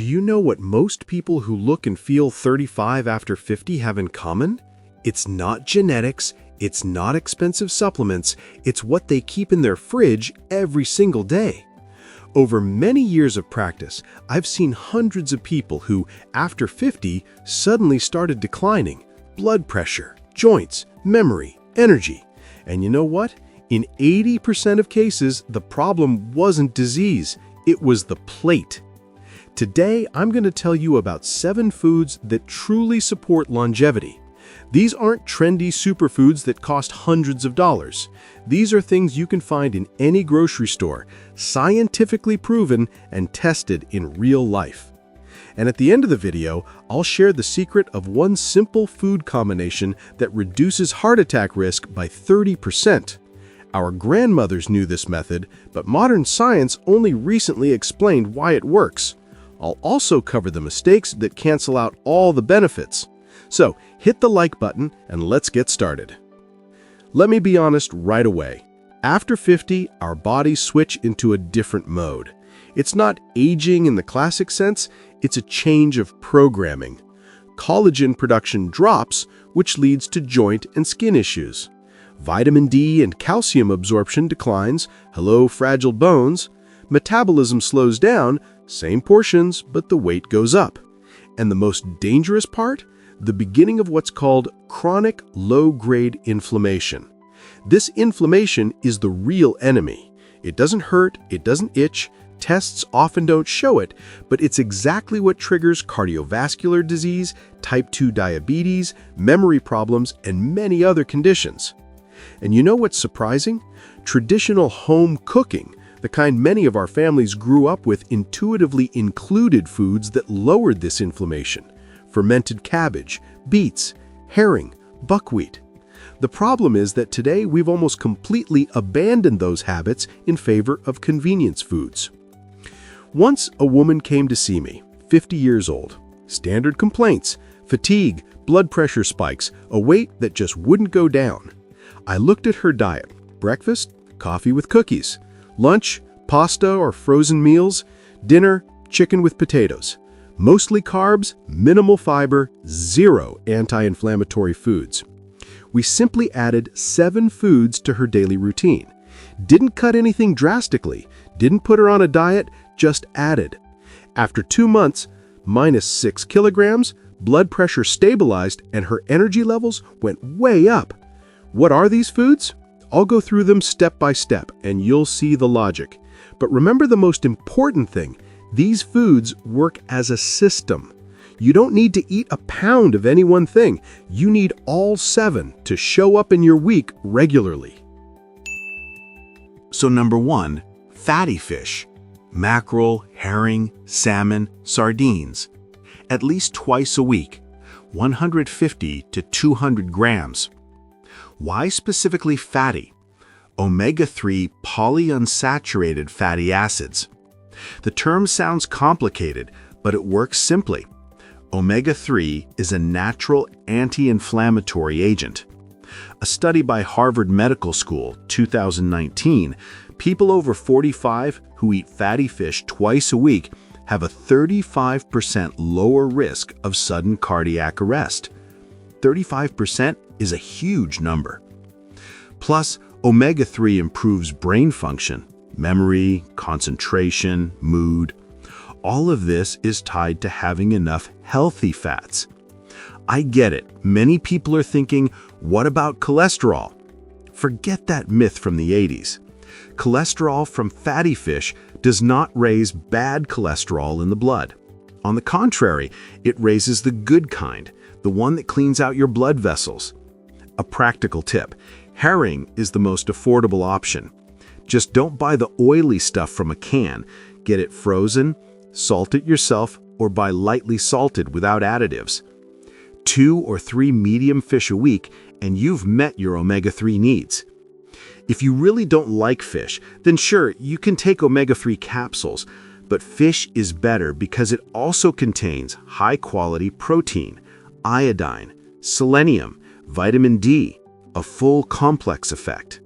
Do you know what most people who look and feel 35 after 50 have in common? It's not genetics, it's not expensive supplements, it's what they keep in their fridge every single day. Over many years of practice, I've seen hundreds of people who, after 50, suddenly started declining. Blood pressure, joints, memory, energy. And you know what? In 80% of cases, the problem wasn't disease, it was the plate. Today, I'm going to tell you about 7 foods that truly support longevity. These aren't trendy superfoods that cost hundreds of dollars. These are things you can find in any grocery store, scientifically proven and tested in real life. And at the end of the video, I'll share the secret of one simple food combination that reduces heart attack risk by 30%. Our grandmothers knew this method, but modern science only recently explained why it works. I'll also cover the mistakes that cancel out all the benefits. So, hit the like button and let's get started. Let me be honest right away. After 50, our bodies switch into a different mode. It's not aging in the classic sense, it's a change of programming. Collagen production drops, which leads to joint and skin issues. Vitamin D and calcium absorption declines, hello fragile bones. Metabolism slows down, same portions, but the weight goes up. And the most dangerous part? The beginning of what's called chronic low-grade inflammation. This inflammation is the real enemy. It doesn't hurt, it doesn't itch, tests often don't show it, but it's exactly what triggers cardiovascular disease, type 2 diabetes, memory problems, and many other conditions. And you know what's surprising? Traditional home cooking, the kind many of our families grew up with, intuitively included foods that lowered this inflammation. Fermented cabbage, beets, herring, buckwheat. The problem is that today we've almost completely abandoned those habits in favor of convenience foods. Once a woman came to see me, 50 years old. Standard complaints, fatigue, blood pressure spikes, a weight that just wouldn't go down. I looked at her diet. Breakfast, coffee with cookies. Lunch, pasta or frozen meals. Dinner, chicken with potatoes. Mostly carbs, minimal fiber, zero anti-inflammatory foods. We simply added 7 foods to her daily routine. Didn't cut anything drastically, didn't put her on a diet, just added. After 2 months, minus 6 kilograms, blood pressure stabilized and her energy levels went way up. What are these foods? I'll go through them step by step and you'll see the logic. But remember the most important thing. These foods work as a system. You don't need to eat a pound of any one thing. You need all 7 to show up in your week regularly. So number 1, fatty fish. Mackerel, herring, salmon, sardines. At least twice a week, 150 to 200 grams. Why specifically fatty? Omega-3 polyunsaturated fatty acids. The term sounds complicated, but it works simply. Omega-3 is a natural anti-inflammatory agent. A study by Harvard Medical School, 2019, people over 45 who eat fatty fish twice a week have a 35% lower risk of sudden cardiac arrest. 35% is a huge number. Plus, omega-3 improves brain function, memory, concentration, mood. All of this is tied to having enough healthy fats. I get it. Many people are thinking, what about cholesterol? Forget that myth from the 80s. Cholesterol from fatty fish does not raise bad cholesterol in the blood. On the contrary, it raises the good kind, the one that cleans out your blood vessels. A practical tip: herring is the most affordable option. Just don't buy the oily stuff from a can. Get it frozen, salt it yourself, or buy lightly salted without additives. 2 or 3 medium fish a week, and you've met your omega-3 needs. If you really don't like fish, then sure, you can take omega-3 capsules, but fish is better because it also contains high-quality protein, iodine, selenium, vitamin D, a full complex effect.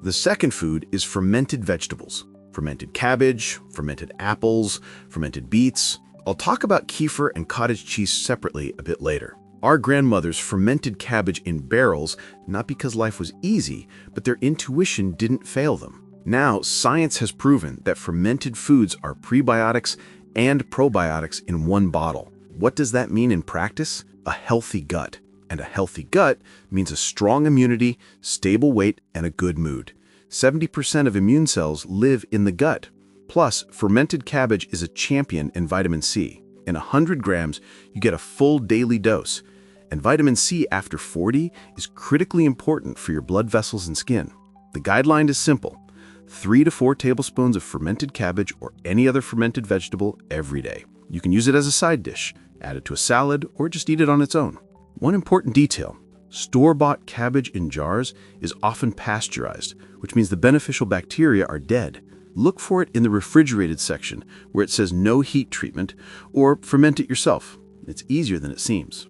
The second food is fermented vegetables. fermented cabbage, fermented apples, fermented beets. I'll talk about kefir and cottage cheese separately a bit later. Our grandmothers fermented cabbage in barrels, not because life was easy, but their intuition didn't fail them. Now, science has proven that fermented foods are prebiotics and probiotics in one bottle. What does that mean in practice? A healthy gut. And a healthy gut means a strong immunity, stable weight, and a good mood. 70% of immune cells live in the gut. Plus, fermented cabbage is a champion in vitamin C. In 100 grams, you get a full daily dose. And vitamin C after 40 is critically important for your blood vessels and skin. The guideline is simple: 3 to 4 tablespoons of fermented cabbage or any other fermented vegetable every day. You can use it as a side dish, add it to a salad, or just eat it on its own. One important detail: store-bought cabbage in jars is often pasteurized, which means the beneficial bacteria are dead. Look for it in the refrigerated section where it says no heat treatment, or ferment it yourself. It's easier than it seems.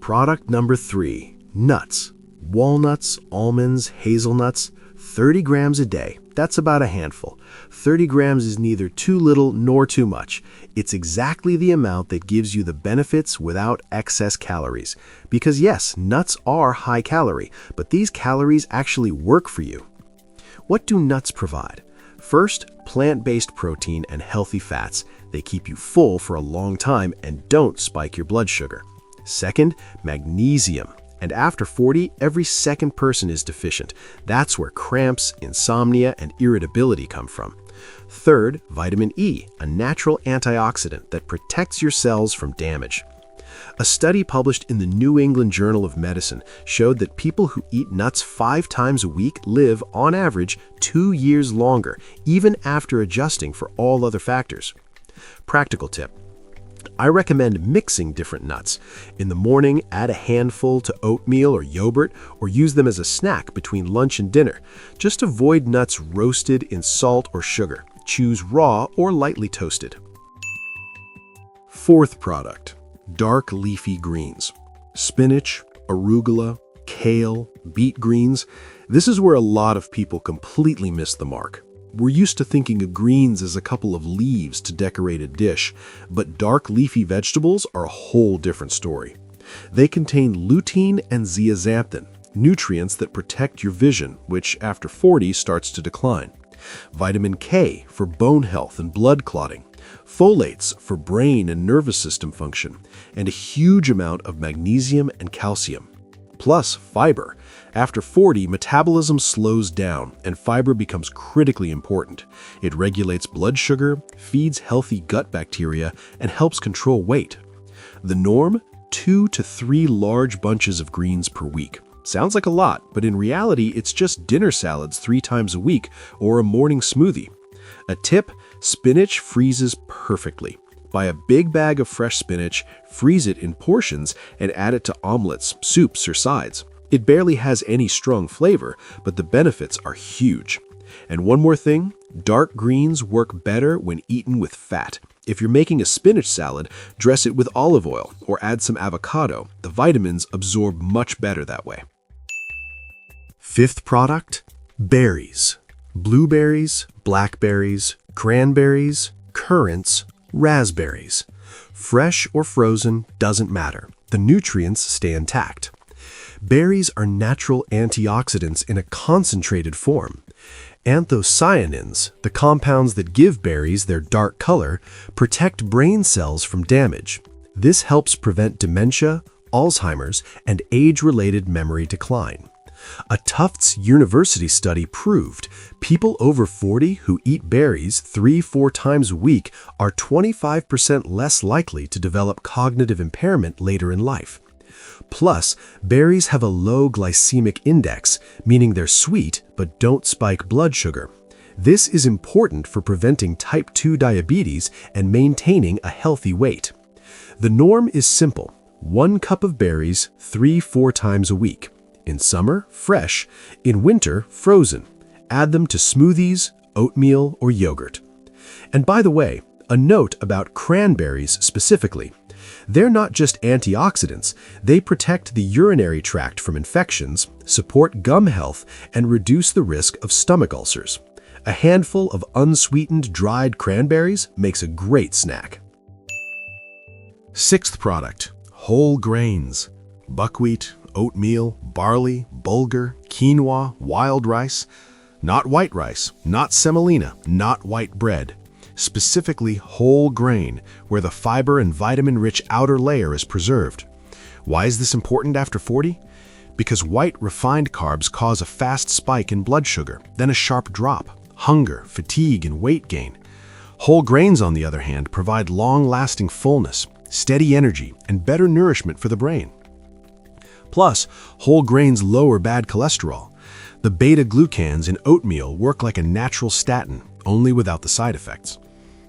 Product number 3, nuts. Walnuts, almonds, hazelnuts, 30 grams a day. That's about a handful. 30 grams is neither too little nor too much. It's exactly the amount that gives you the benefits without excess calories. Because yes, nuts are high calorie, but these calories actually work for you. What do nuts provide? First, plant-based protein and healthy fats. They keep you full for a long time and don't spike your blood sugar. Second, magnesium. And after 40, every second person is deficient. That's where cramps, insomnia, and irritability come from. Third, vitamin E, a natural antioxidant that protects your cells from damage. A study published in the New England Journal of Medicine showed that people who eat nuts 5 times a week live, on average, 2 years longer, even after adjusting for all other factors. Practical tip: I recommend mixing different nuts. In the morning, add a handful to oatmeal or yogurt, or use them as a snack between lunch and dinner. Just avoid nuts roasted in salt or sugar. Choose raw or lightly toasted. Fourth product: dark leafy greens. Spinach, arugula, kale, beet greens. This is where a lot of people completely miss the mark. We're used to thinking of greens as a couple of leaves to decorate a dish, but dark leafy vegetables are a whole different story. They contain lutein and zeaxanthin, nutrients that protect your vision, which after 40 starts to decline. Vitamin K for bone health and blood clotting, folates for brain and nervous system function, and a huge amount of magnesium and calcium. Plus fiber. After 40, metabolism slows down, and fiber becomes critically important. It regulates blood sugar, feeds healthy gut bacteria, and helps control weight. The norm: 2 to 3 large bunches of greens per week. Sounds like a lot, but in reality, it's just dinner salads 3 times a week or a morning smoothie. A tip: spinach freezes perfectly. Buy a big bag of fresh spinach, freeze it in portions, and add it to omelets, soups, or sides. It barely has any strong flavor, but the benefits are huge. And one more thing, dark greens work better when eaten with fat. If you're making a spinach salad, dress it with olive oil or add some avocado. The vitamins absorb much better that way. Fifth product: berries. Blueberries, blackberries, cranberries, currants, raspberries. Fresh or frozen, doesn't matter. The nutrients stay intact. Berries are natural antioxidants in a concentrated form. Anthocyanins, the compounds that give berries their dark color, protect brain cells from damage. This helps prevent dementia, Alzheimer's, and age-related memory decline. A Tufts University study proved people over 40 who eat berries 3-4 times a week are 25% less likely to develop cognitive impairment later in life. Plus, berries have a low glycemic index, meaning they're sweet but don't spike blood sugar. This is important for preventing type 2 diabetes and maintaining a healthy weight. The norm is simple: 1 cup of berries 3-4 times a week. In summer, fresh. In winter, frozen. Add them to smoothies, oatmeal, or yogurt. And by the way, a note about cranberries specifically. They're not just antioxidants, they protect the urinary tract from infections, support gum health, and reduce the risk of stomach ulcers. A handful of unsweetened dried cranberries makes a great snack. Sixth product, whole grains. Buckwheat, oatmeal, barley, bulgur, quinoa, wild rice. Not white rice, not semolina, not white bread. Specifically whole grain, where the fiber and vitamin-rich outer layer is preserved. Why is this important after 40? Because white refined carbs cause a fast spike in blood sugar, then a sharp drop, hunger, fatigue, and weight gain. Whole grains, on the other hand, provide long-lasting fullness, steady energy, and better nourishment for the brain. Plus, whole grains lower bad cholesterol. The beta-glucans in oatmeal work like a natural statin, only without the side effects.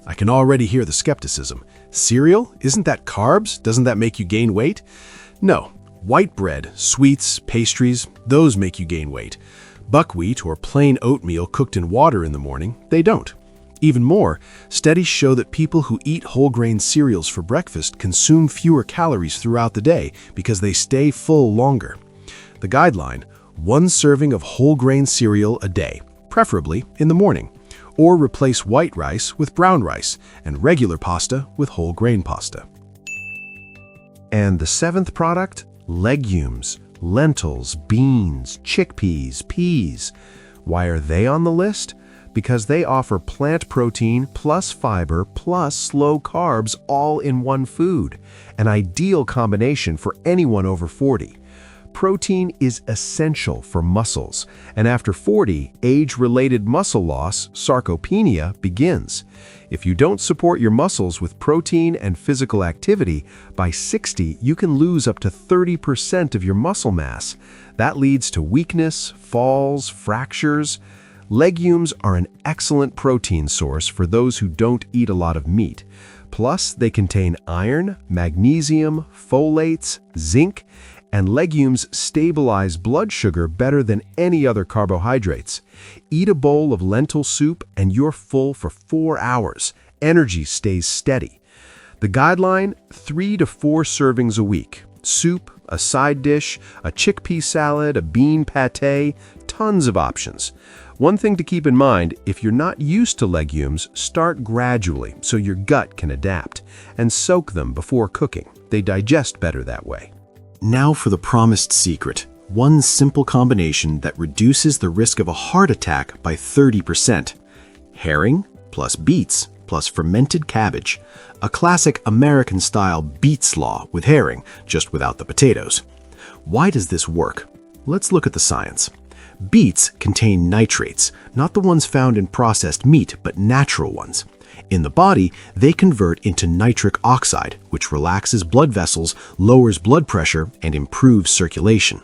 I can already hear the skepticism. Cereal? Isn't that carbs? Doesn't that make you gain weight? No. White bread, sweets, pastries, those make you gain weight. Buckwheat or plain oatmeal cooked in water in the morning, they don't. Even more, studies show that people who eat whole grain cereals for breakfast consume fewer calories throughout the day because they stay full longer. The guideline: 1 serving of whole grain cereal a day, preferably in the morning, or replace white rice with brown rice and regular pasta with whole grain pasta. And the 7th product? Legumes, lentils, beans, chickpeas, peas. Why are they on the list? Because they offer plant protein plus fiber plus slow carbs all in one food, an ideal combination for anyone over 40. Protein is essential for muscles, and after 40, age-related muscle loss, sarcopenia, begins. If you don't support your muscles with protein and physical activity, by 60 you can lose up to 30% of your muscle mass. That leads to weakness, falls, fractures. Legumes are an excellent protein source for those who don't eat a lot of meat. Plus, they contain iron, magnesium, folates, zinc, and legumes stabilize blood sugar better than any other carbohydrates. Eat a bowl of lentil soup and you're full for 4 hours. Energy stays steady. The guideline: 3 to 4 servings a week. Soup, a side dish, a chickpea salad, a bean pâté, tons of options. One thing to keep in mind: if you're not used to legumes, start gradually so your gut can adapt, and soak them before cooking. They digest better that way. Now for the promised secret, one simple combination that reduces the risk of a heart attack by 30%. Herring plus beets plus fermented cabbage. A classic American-style beet slaw with herring, just without the potatoes. Why does this work? Let's look at the science. Beets contain nitrates, not the ones found in processed meat, but natural ones. In the body, they convert into nitric oxide, which relaxes blood vessels, lowers blood pressure, and improves circulation.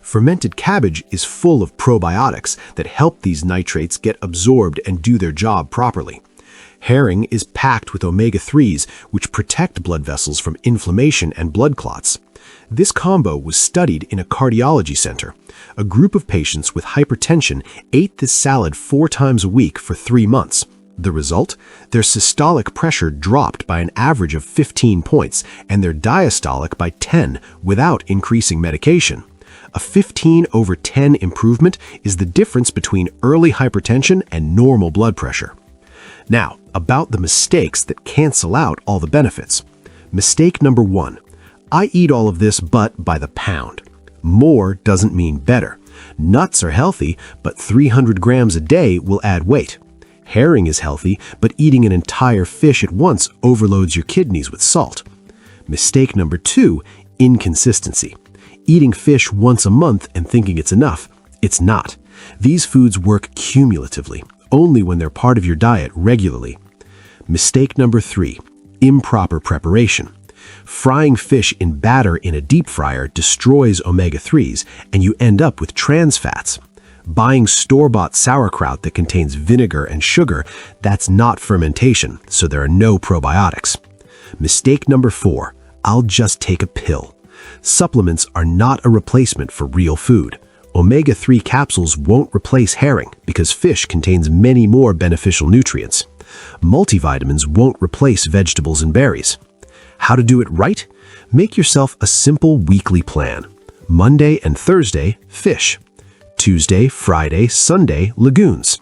Fermented cabbage is full of probiotics that help these nitrates get absorbed and do their job properly. Herring is packed with omega-3s, which protect blood vessels from inflammation and blood clots. This combo was studied in a cardiology center. A group of patients with hypertension ate this salad 4 times a week for 3 months. The result? Their systolic pressure dropped by an average of 15 points and their diastolic by 10 without increasing medication. A 15/10 improvement is the difference between early hypertension and normal blood pressure. Now, about the mistakes that cancel out all the benefits. Mistake number 1. I eat all of this but by the pound. More doesn't mean better. Nuts are healthy, but 300 grams a day will add weight. Herring is healthy, but eating an entire fish at once overloads your kidneys with salt. Mistake number 2, inconsistency. Eating fish once a month and thinking it's enough. It's not. These foods work cumulatively, only when they're part of your diet regularly. Mistake number 3, improper preparation. Frying fish in batter in a deep fryer destroys omega-3s, and you end up with trans fats. Buying store-bought sauerkraut that contains vinegar and sugar, that's not fermentation, so there are no probiotics. Mistake number 4, I'll just take a pill. Supplements are not a replacement for real food. Omega-3 capsules won't replace herring because fish contains many more beneficial nutrients. Multivitamins won't replace vegetables and berries. How to do it right? Make yourself a simple weekly plan. Monday and Thursday, fish. Tuesday, Friday, Sunday, legumes.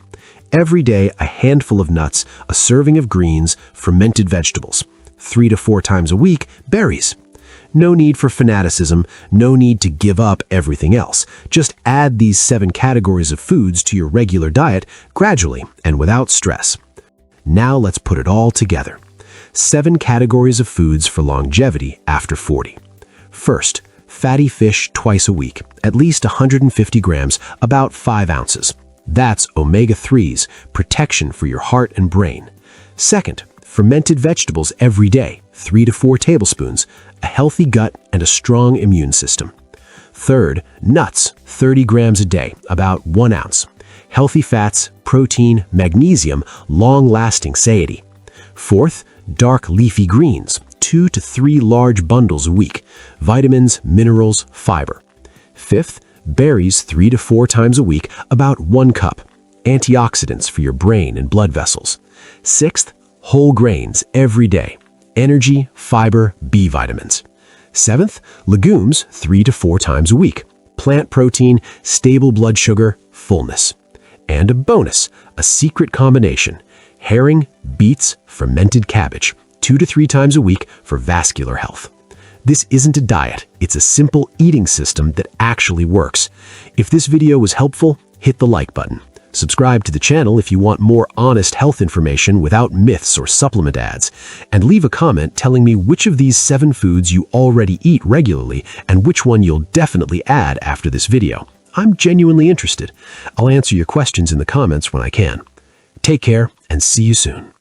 Every day, a handful of nuts, a serving of greens, fermented vegetables. 3 to 4 times a week, berries. No need for fanaticism, no need to give up everything else. Just add these 7 categories of foods to your regular diet gradually and without stress. Now let's put it all together. 7 categories of foods for longevity after 40. First, fatty fish twice a week, at least 150 grams, about 5 ounces. That's omega-3s, protection for your heart and brain. Second, fermented vegetables every day, 3 to 4 tablespoons, a healthy gut and a strong immune system. Third, nuts, 30 grams a day, about 1 ounce. Healthy fats, protein, magnesium, long-lasting satiety. Fourth, dark leafy greens, 2 to 3 large bundles a week, vitamins, minerals, fiber. Fifth, berries 3 to 4 times a week, about 1 cup, antioxidants for your brain and blood vessels. Sixth, whole grains every day, energy, fiber, B vitamins. Seventh, legumes 3 to 4 times a week, plant protein, stable blood sugar, fullness. And a bonus, a secret combination, herring, beets, fermented cabbage, 2 to 3 times a week for vascular health. This isn't a diet, it's a simple eating system that actually works. If this video was helpful, hit the like button. Subscribe to the channel if you want more honest health information without myths or supplement ads. And leave a comment telling me which of these 7 foods you already eat regularly and which one you'll definitely add after this video. I'm genuinely interested. I'll answer your questions in the comments when I can. Take care and see you soon.